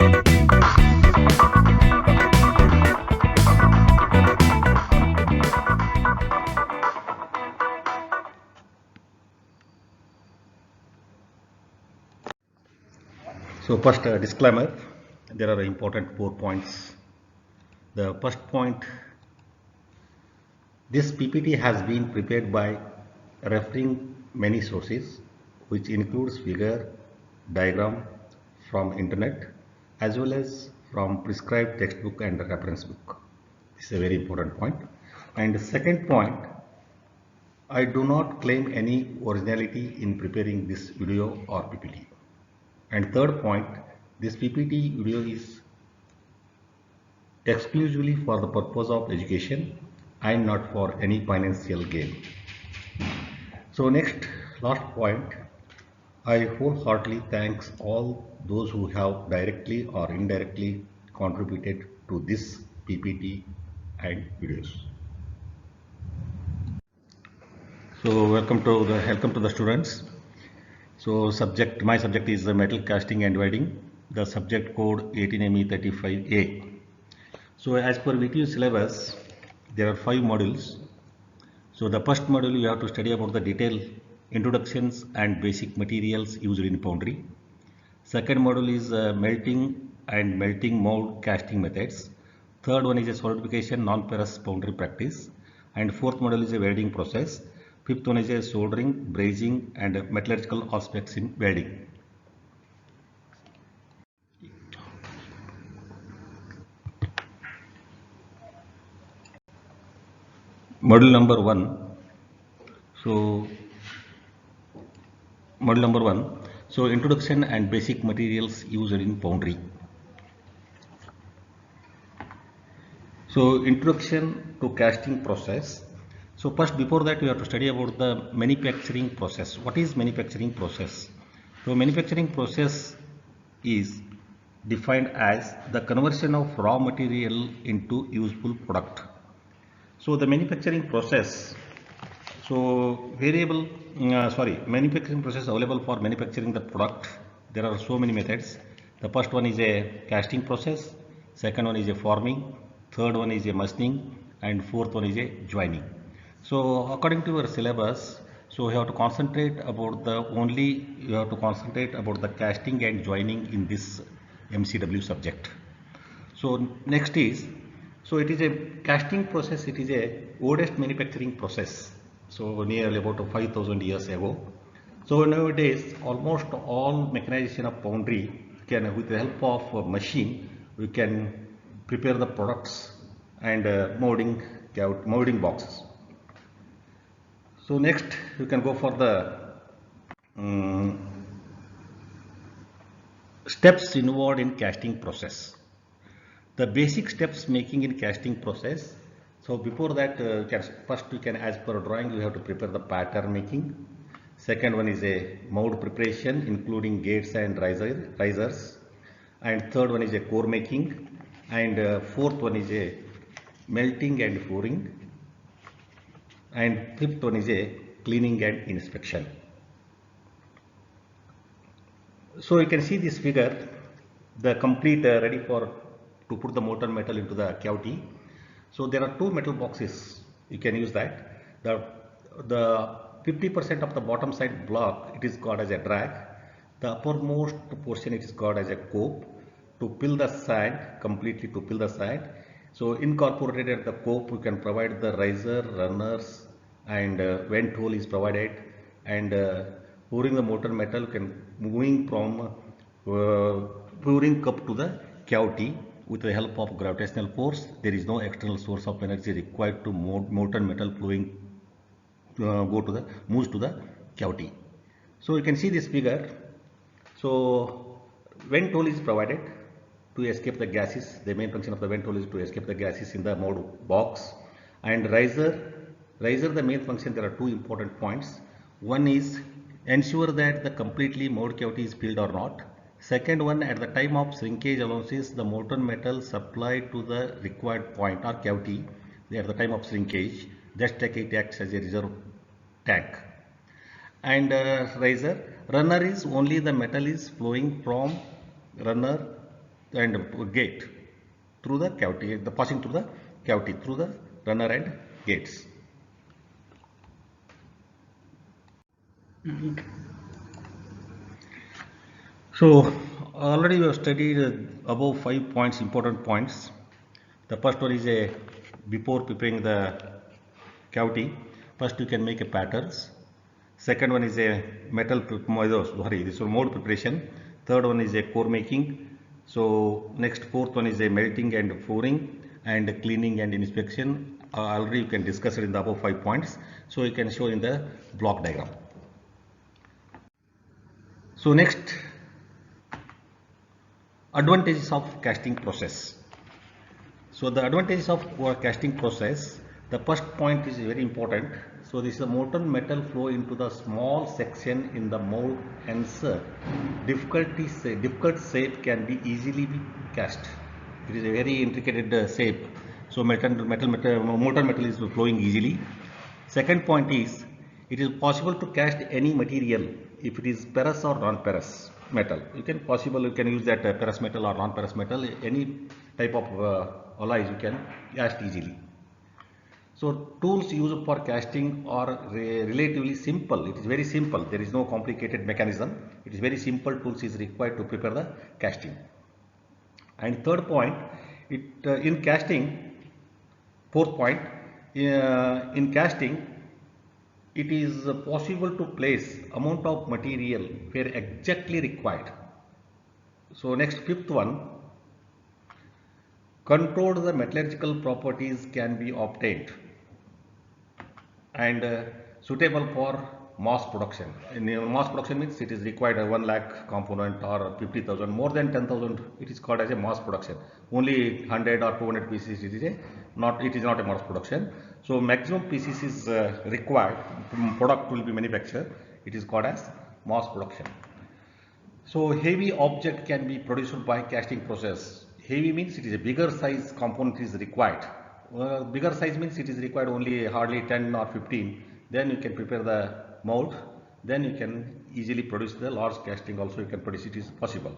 So first disclaimer, there are important 4 points. The first point, this PPT has been prepared by referring many sources, which includes figure, diagram from internet as well as from prescribed textbook and reference book. This is a very important point. And the second point, I do not claim any originality in preparing this video or PPT. And third point, this PPT video is exclusively for the purpose of education and not for any financial gain. So last point, I wholeheartedly thanks all those who have directly or indirectly contributed to this PPT and videos. So welcome to the students. So my subject is the metal casting and welding. The subject code 18ME35A. So as per VTU syllabus, there are 5 modules. So the first module you have to study about the detailed introductions and basic materials used in foundry. Second module is melting and melting mold casting methods. Third one is a solidification non-ferrous foundry practice. And fourth module is a welding process. Fifth one is a soldering, brazing and metallurgical aspects in welding. Module number 1. So introduction and basic materials used in foundry. So introduction to casting process. So first, before that, we have to study about the manufacturing process. What is manufacturing process? So manufacturing process is defined as the conversion of raw material into useful product. So the manufacturing process, manufacturing process available for manufacturing the product. There are so many methods. The first one is a casting process, second one is a forming, third one is a machining, and fourth one is a joining. So according to your syllabus, so you have to concentrate about the casting and joining in this MCW subject. So next is, so it is a casting process, it is a oldest manufacturing process. So nearly about 5,000 years ago. So nowadays almost all mechanization of foundry can, with the help of a machine, we can prepare the products and molding boxes. So next you can go for the steps involved in casting process. The basic steps making in casting process. So before that, first you can, as per drawing, you have to prepare the pattern making. Second one is a mold preparation, including gates and risers. And third one is a core making. And fourth one is a melting and pouring. And fifth one is a cleaning and inspection. So you can see this figure, the complete ready to put the molten metal into the cavity. So there are 2 metal boxes. You can use that. The 50% of the bottom side block, it is called as a drag. The uppermost portion, it is called as a cope. To fill the sand, completely to fill the sand. So incorporated at the cope, you can provide the riser, runners, and vent hole is provided. And pouring the molten metal, can moving from pouring cup to the cavity with the help of gravitational force. There is no external source of energy required to molten metal flowing moves to the cavity. So you can see this figure. So vent hole is provided to escape the gases. The main function of the vent hole is to escape the gases in the mold box. And riser, the main function, there are 2 important points. One is ensure that the completely mold cavity is filled or not. Second one, at the time of shrinkage allowances, the molten metal supplied to the required point or cavity at the time of shrinkage, just like it acts as a reserve tank. And riser, runner is only the metal is flowing from runner and gate through the cavity, the passing through the cavity through the runner and gates. So already we have studied above 5 points, important points. The first one is a before preparing the cavity, first you can make a patterns. Second one is a this one mold preparation. Third one is a core making. So next fourth one is a melting and pouring and cleaning and inspection. Already you can discuss it in the above 5 points. So you can show in the block diagram. So next, advantages of casting process. So the advantages of casting process, the first point is very important. So this is a molten metal flow into the small section in the mold, hence difficult shape can be easily be cast. It is a very intricate shape. So molten metal is flowing easily. Second point is, it is possible to cast any material if it is ferrous or non-ferrous metal. You can use that ferrous metal or non-ferrous metal, any type of alloys you can cast easily. So tools used for casting are relatively simple. It is very simple. There is no complicated mechanism. It is very simple tools is required to prepare the casting. And third point, in casting, fourth point, in casting, it is possible to place amount of material where exactly required. So next, fifth one, controlled the metallurgical properties can be obtained and suitable for mass production. In mass production means it is required 1 lakh component or 50,000, more than 10,000 it is called as a mass production. Only 100 or 200 pieces it is not a mass production. So maximum pieces is required, product will be manufactured, it is called as mass production. So heavy object can be produced by casting process. Heavy means it is a bigger size component is required. Bigger size means it is required only hardly 10 or 15. Then you can prepare the mold. Then you can easily produce the large casting also you can produce, it is possible.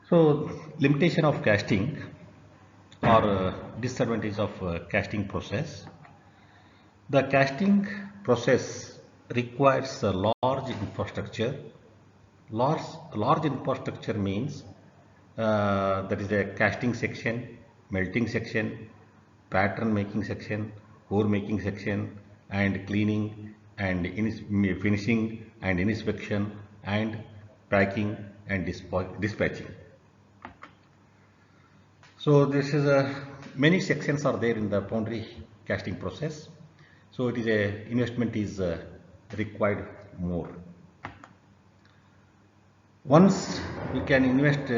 So limitation of casting or disadvantage of casting process. The casting process requires a large infrastructure. Large infrastructure means that is a casting section, melting section, pattern making section, core making section, and cleaning and finishing and inspection and packing and dispatching. So this is many sections are there in the foundry casting process. So it is investment is required more. Once we can invest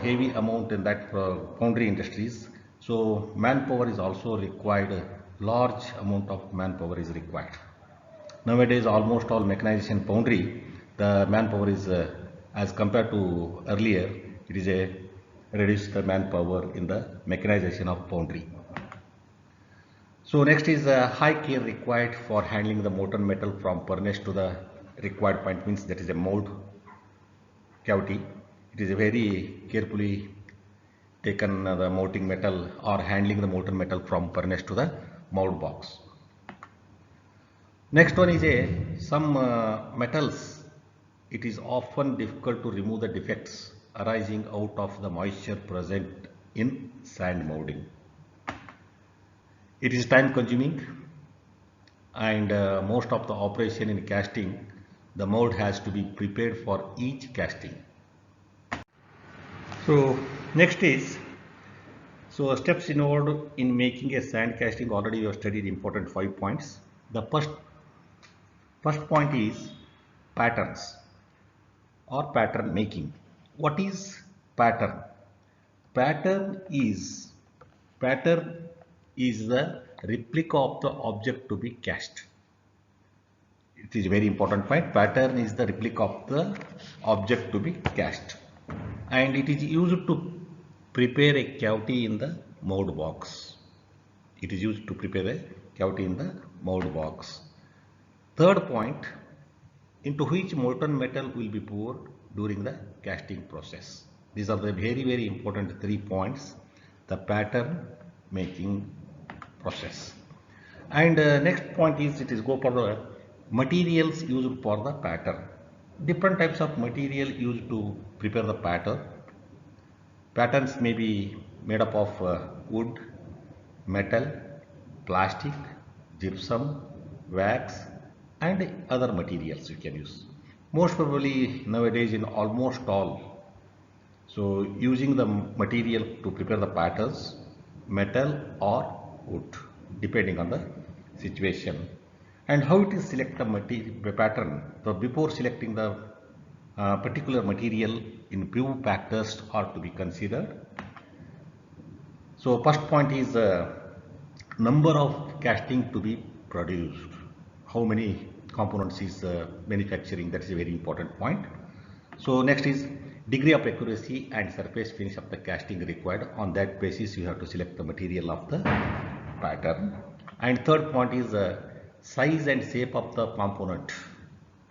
heavy amount in that foundry industries, so manpower is also required, large amount of manpower is required. Nowadays almost all mechanization foundry, the manpower is as compared to earlier, it is a reduced manpower in the mechanization of foundry. So next is high care required for handling the molten metal from furnace to the required point, means that is a mold cavity. It is a very carefully taken the molten metal or handling the molten metal from furnace to the mold box. Next one is some metals. It is often difficult to remove the defects arising out of the moisture present in sand molding. It is time consuming and most of the operation in casting, the mold has to be prepared for each casting. So next is, so steps involved in making a sand casting, already you have studied important 5 points. The first point is patterns or pattern making. What is pattern? Pattern is the replica of the object to be cast. It is a very important point. Pattern is the replica of the object to be cast, and it is used to prepare a cavity in the mold box. It is used to prepare a cavity in the mold box. Third point, into which molten metal will be poured during the casting process. These are the very important 3 points, the pattern making process. And next point is, it is go for the materials used for the pattern. Different types of material used to prepare the pattern. Patterns may be made up of wood, metal, plastic, gypsum, wax and other materials you can use. Most probably nowadays in almost all. So using the material to prepare the patterns, metal or wood, depending on the situation. And how it is select the material pattern. So before selecting the particular material, in few factors are to be considered. So first point is number of casting to be produced. How many components is manufacturing, that is a very important point. So next is degree of accuracy and surface finish of the casting required. On that basis you have to select the material of the pattern. And third point is size and shape of the component.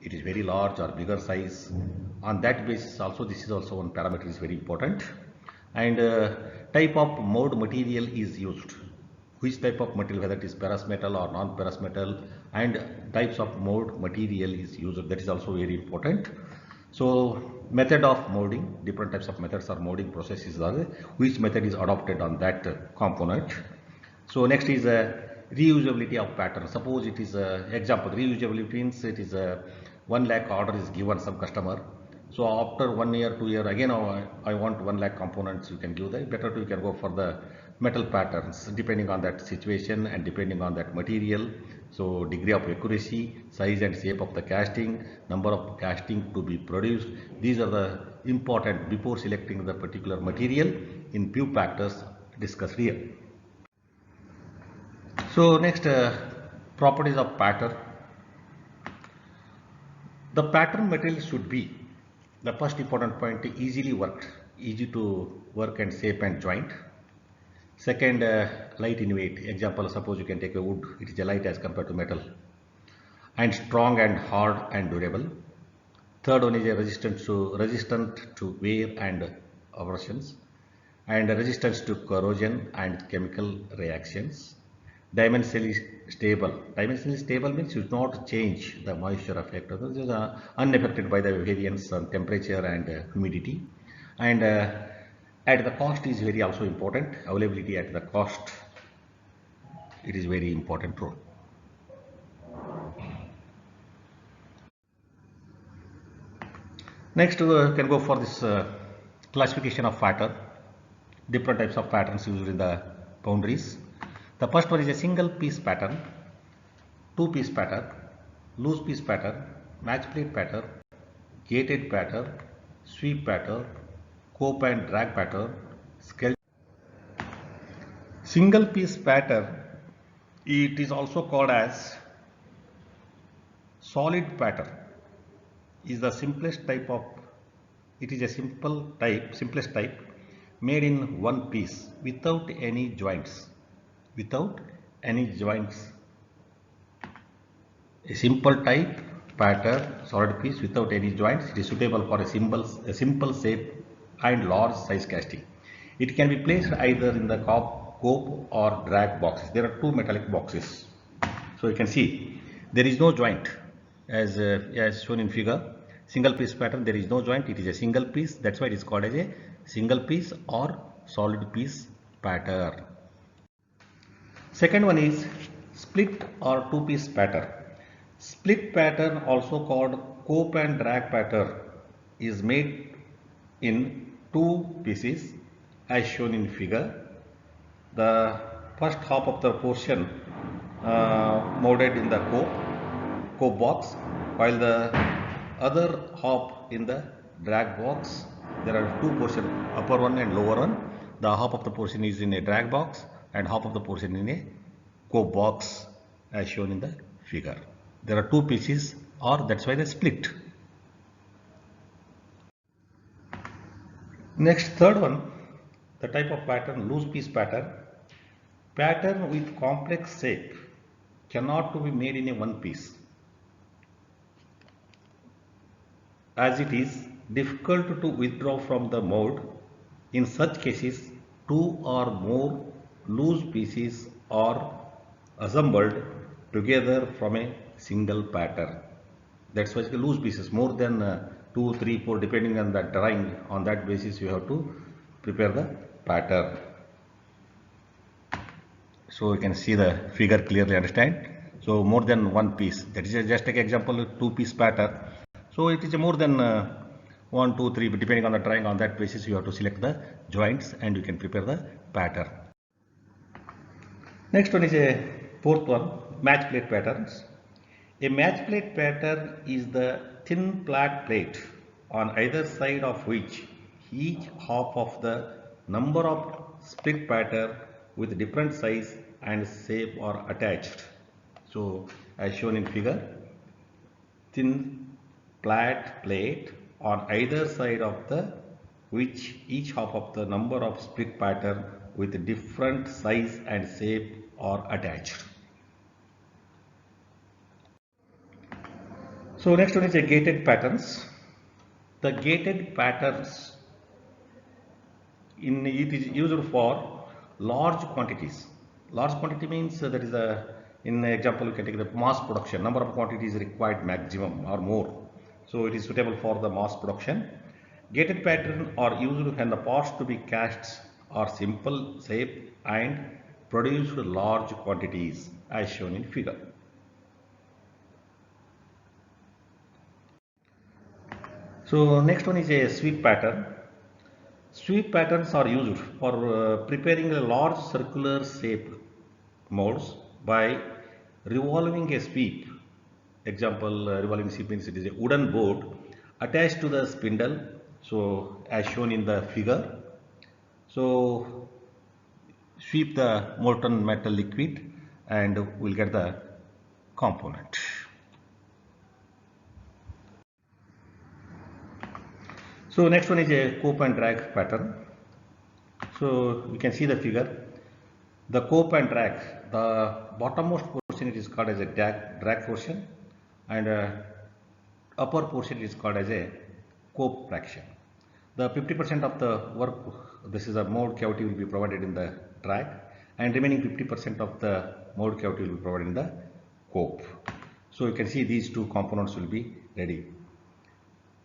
It is very large or bigger size. On that basis also, this is also one parameter is very important. And type of mold material is used. Which type of material, whether it is ferrous metal or non-ferrous metal, and types of mold material is used. That is also very important. So method of molding, different types of methods or molding processes are there. Which method is adopted on that component. So next is reusability of pattern. Suppose it is example, reusability means it is 1 lakh order is given some customer. So after 1 year, 2 year, again I want 1 lakh components, you can give that. Better you can go for the metal patterns depending on that situation and depending on that material. So degree of accuracy, size and shape of the casting, number of casting to be produced. These are the important before selecting the particular material in few factors discussed here. So next properties of pattern. The pattern material should be, the first important point, easily worked, easy to work and shape and joint. Second, light in weight. Example, suppose you can take a wood, it is a light as compared to metal, and strong and hard and durable. Third one is a resistant to wear and abrasions, and resistance to corrosion and chemical reactions. Dimensionally stable. Dimensionally stable means you do not change the moisture effect. This is unaffected by the variance on temperature and humidity. And at the cost is very also important. Availability at the cost, it is very important role. Next we can go for this classification of pattern. Different types of patterns used in the foundries. The first one is a single piece pattern, two piece pattern, loose piece pattern, match plate pattern, gated pattern, sweep pattern, cope and drag pattern, skeleton. Single piece pattern, it is also called as solid pattern, is the simplest type of, it is a simplest type made in one piece without any joints. Without any joints. A simple type pattern, solid piece without any joints. It is suitable for a simple shape and large size casting. It can be placed either in the cope or drag boxes. There are two metallic boxes. So you can see there is no joint as shown in figure. Single piece pattern, there is no joint. It is a single piece. That's why it is called as a single piece or solid piece pattern. Second one is split or two piece pattern. Split pattern, also called cope and drag pattern, is made in two pieces as shown in figure. The first half of the portion molded in the cope box, while the other half in the drag box. There are two portions, upper one and lower one. The half of the portion is in a drag box and half of the portion in a cope box as shown in the figure. There are two pieces, or that's why they split. Next, third one, the type of pattern, loose piece pattern. Pattern with complex shape cannot to be made in a one piece. as it is difficult to withdraw from the mold. In such cases, two or more loose pieces are assembled together from a single pattern. That's why loose pieces, more than 2, 3, 4, depending on the drawing. On that basis, you have to prepare the pattern. So you can see the figure clearly, understand. So more than one piece, that is just take example 2-piece pattern. So it is more than 1, 2, 3, but depending on the drawing. On that basis you have to select the joints and you can prepare the pattern. Next one is a fourth one, match plate patterns. A match plate pattern is the thin flat plate on either side of which each half of the number of split pattern with different size and shape are attached. So as shown in figure, thin flat plate on either side of the which each half of the number of split pattern with different size and shape are attached. So next one is a gated patterns. The gated patterns it is used for large quantities. Large quantity means that is in example you can take the mass production. Number of quantities required maximum or more. So it is suitable for the mass production. Gated pattern are used when the parts to be cast are simple shape and produced large quantities as shown in figure. So next one is a sweep pattern. Sweep patterns are used for preparing a large circular shape molds by revolving a sweep. Example, revolving sweep means it is a wooden board attached to the spindle. So as shown in the figure. So sweep the molten metal liquid and we'll get the component. So next one is a cope and drag pattern. So you can see the figure. The cope and drag, the bottommost portion it is called as a drag portion and upper portion is called as a cope fraction. The 50% of the work, this is a mold cavity, will be provided in the drag and remaining 50% of the mold cavity will be provided in the cope. So you can see these two components will be ready.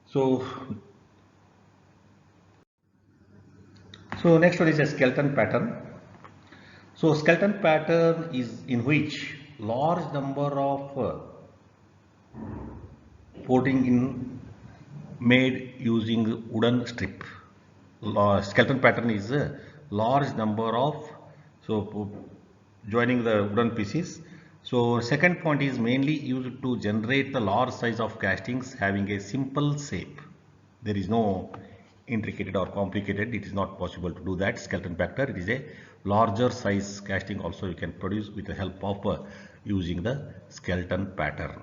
So next one is a skeleton pattern. So skeleton pattern is in which large number of folding in made using wooden strip. Skeleton pattern is a large number of joining the wooden pieces. So second point is mainly used to generate the large size of castings having a simple shape. There is no intricate or complicated, it is not possible to do that. Skeleton pattern, it is a larger size casting also you can produce with the help of using the skeleton pattern.